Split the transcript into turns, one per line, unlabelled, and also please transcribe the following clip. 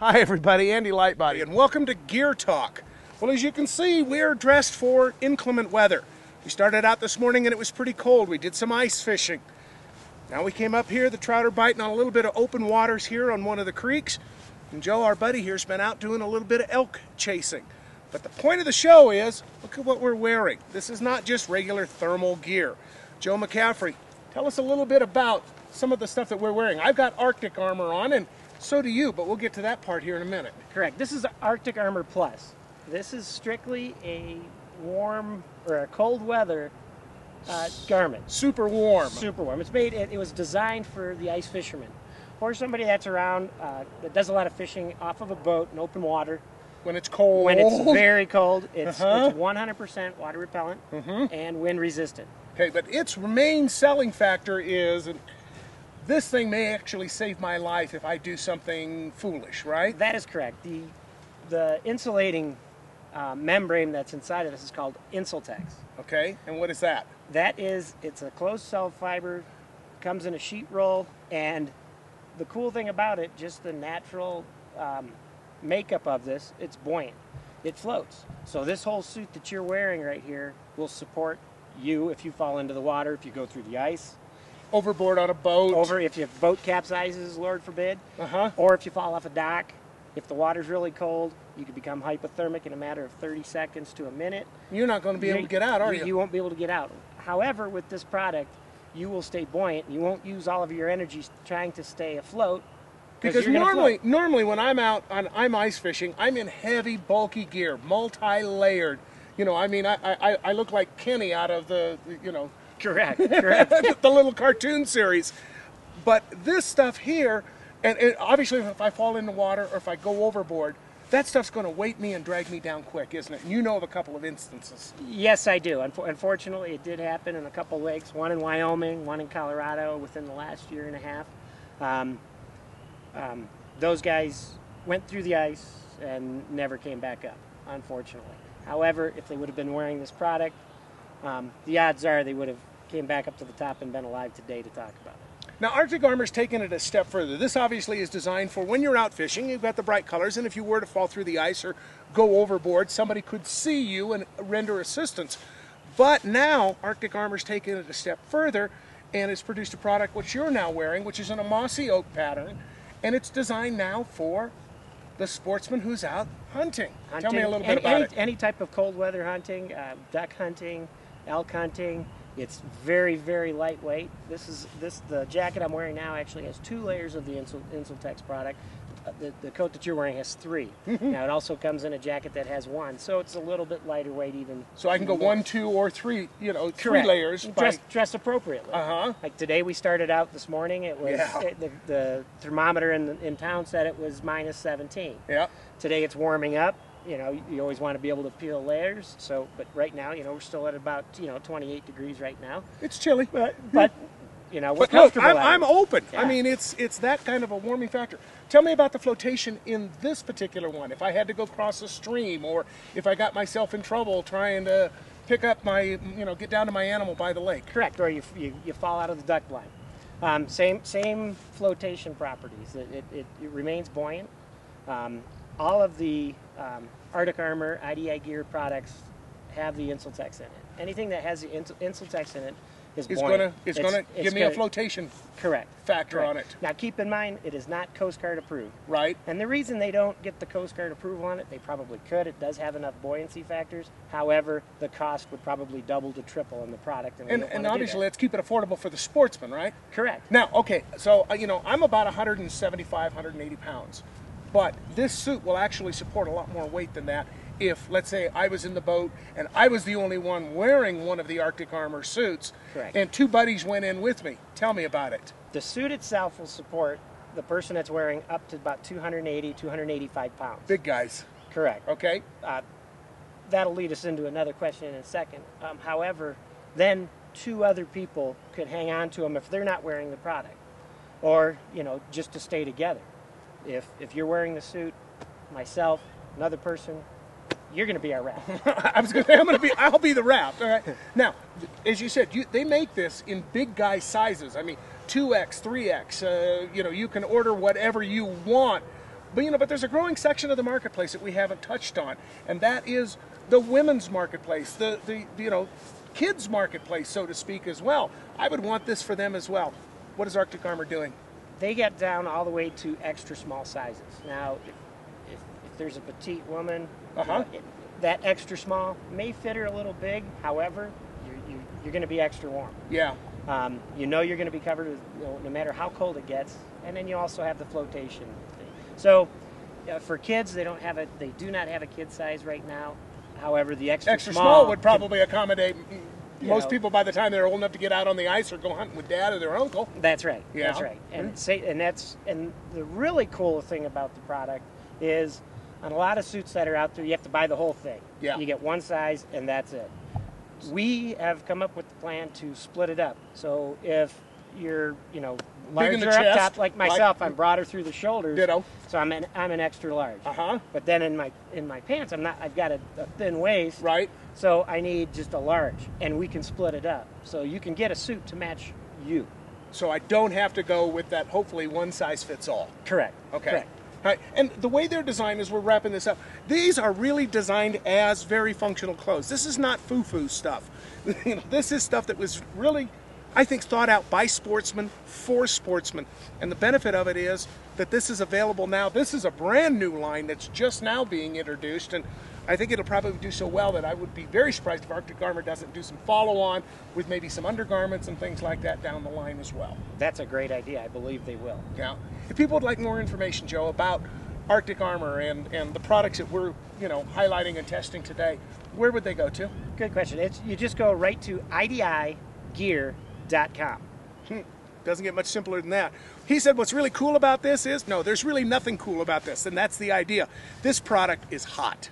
Hi everybody, Andy Lightbody, and welcome to Gear Talk. Well, as you can see, we're dressed for inclement weather. We started out this morning and it was pretty cold. We did some ice fishing. Now we came up here, the trout are biting on a little bit of open waters here on one of the creeks. And Joe, our buddy here, has been out doing a little bit of elk chasing. But the point of the show is, look at what we're wearing. This is not just regular thermal gear. Joe McCaffrey, tell us a little bit about some of the stuff that we're wearing. I've got Arctic armor on, and so do you, but we'll get to that part here in a minute.
Correct. This is Arctic Armor Plus. This is strictly a warm or a cold weather garment.
Super warm.
Super warm. It's made. It was designed for the ice fisherman, or somebody that's around that does a lot of fishing off of a boat in open water.
When it's cold.
When it's very cold, it's 100% water repellent and wind resistant.
Okay, but its main selling factor is, this thing may actually save my life if I do something foolish, right?
That is correct. The insulating membrane that's inside of this is called Insultex.
Okay, and what is that?
It's a closed cell fiber, comes in a sheet roll, and the cool thing about it, just the natural makeup of this, it's buoyant. It floats. So this whole suit that you're wearing right here will support you if you fall into the water, if you go through the ice.
Overboard on a boat.
If your boat capsizes, Lord forbid. Or if you fall off a dock. If the water's really cold, you can become hypothermic in a matter of 30 seconds to a minute.
You're not going to be able to get out, are you?
You won't be able to get out. However, with this product, you will stay buoyant. You won't use all of your energy trying to stay afloat.
Because normally when I'm out, I'm ice fishing, I'm in heavy, bulky gear, multi-layered. You know, I mean, I look like Kenny out of the, you know.
Correct.
The little cartoon series. But this stuff here, and obviously if I fall in the water or if I go overboard, that stuff's going to weight me and drag me down quick, isn't it? And you know of a couple of instances.
Yes, I do. Unfortunately, it did happen in a couple of lakes, one in Wyoming, one in Colorado within the last year and a half. Those guys went through the ice and never came back up, unfortunately. However, if they would have been wearing this product, the odds are they would have came back up to the top and been alive today to talk about it.
Now, Arctic Armor's taken it a step further. This obviously is designed for when you're out fishing, you've got the bright colors, and if you were to fall through the ice or go overboard, somebody could see you and render assistance. But now, Arctic Armor's taken it a step further, and it's produced a product which you're now wearing, which is in a mossy oak pattern, and it's designed now for the sportsman who's out hunting. Tell me a little bit about it.
Any type of cold weather hunting, duck hunting, elk hunting. It's very, very lightweight. The jacket I'm wearing now actually has 2 layers of the Insultex product. The coat that you're wearing has 3. Now it also comes in a jacket that has 1, so it's a little bit lighter weight even.
So I can go 1, 2, or 3, you know, 3
Correct.
layers.
Dressed appropriately. Like today we started out this morning, it was the thermometer in town said it was -17.
Yeah.
Today it's warming up. You know, you always want to be able to peel layers. So, but right now, you know, we're still at about 28 degrees right now.
It's chilly,
but you know, we're
look,
comfortable.
I'm open.
Yeah.
I mean, it's that kind of a warming factor. Tell me about the flotation in this particular one. If I had to go cross a stream, or if I got myself in trouble trying to pick up my, get down to my animal by the lake.
Correct, or you fall out of the duck blind. Same flotation properties. It remains buoyant. All of the Arctic Armor IDI gear products have the Insultex in it. Anything that has the Insultex in it is buoyant.
It's going to give me a flotation factor on it.
Now keep in mind, it is not Coast Guard approved.
Right.
And the reason they don't get the Coast Guard approval on it, they probably could. It does have enough buoyancy factors. However, the cost would probably double to triple in the product.
And obviously, let's keep it affordable for the sportsman, right?
Correct.
Now, okay, so, I'm about 175, 180 pounds. But this suit will actually support a lot more weight than that if, let's say, I was in the boat and I was the only one wearing one of the Arctic Armor suits.
Correct.
And 2 buddies went in with me. Tell me about it.
The suit itself will support the person that's wearing up to about 280, 285 pounds.
Big guys.
Correct.
Okay.
That'll lead us into another question in a second. However, then 2 other people could hang on to them if they're not wearing the product, or just to stay together. If you're wearing the suit, myself, another person, you're going to be our raft.
I was going to say, I'll be the raft. All right. Now, as you said, they make this in big guy sizes. I mean, 2X, 3X. You can order whatever you want. But there's a growing section of the marketplace that we haven't touched on, and that is the women's marketplace, the kids marketplace, so to speak, as well. I would want this for them as well. What is Arctic Armor doing?
They get down all the way to extra small sizes. Now, if there's a petite woman, that extra small may fit her a little big. However, you're going to be extra warm.
Yeah.
You're going to be covered with, no matter how cold it gets. And then you also have the flotation thing. So for kids, they do not have a kid size right now. However, the extra
small would probably accommodate most people by the time they're old enough to get out on the ice or go hunting with dad or their uncle.
That's right.
Yeah.
That's right. And the really cool thing about the product is on a lot of suits that are out there, you have to buy the whole thing.
Yeah.
You get one size and that's it. We have come up with the plan to split it up. So if you're, larger up top like myself, I'm broader through the shoulders.
Ditto.
So I'm an extra large. But then in my pants, I've got a thin waist.
Right.
So I need just a large, and we can split it up. So you can get a suit to match you.
So I don't have to go with that, hopefully, one size fits all.
Correct.
Okay.
Correct.
Right. And the way they're designed, as we're wrapping this up, these are really designed as very functional clothes. This is not foo-foo stuff. This is stuff that was really, I think, thought out by sportsmen for sportsmen. And the benefit of it is that this is available now. This is a brand new line that's just now being introduced, and I think it'll probably do so well that I would be very surprised if Arctic Armor doesn't do some follow-on with maybe some undergarments and things like that down the line as well.
That's a great idea. I believe they will.
Yeah. If people would like more information, Joe, about Arctic Armor and the products that we're highlighting and testing today, where would they go to?
Good question. You just go right to idigear.com.
Doesn't get much simpler than that. He said what's really cool about this is, no, there's really nothing cool about this, and that's the idea. This product is hot.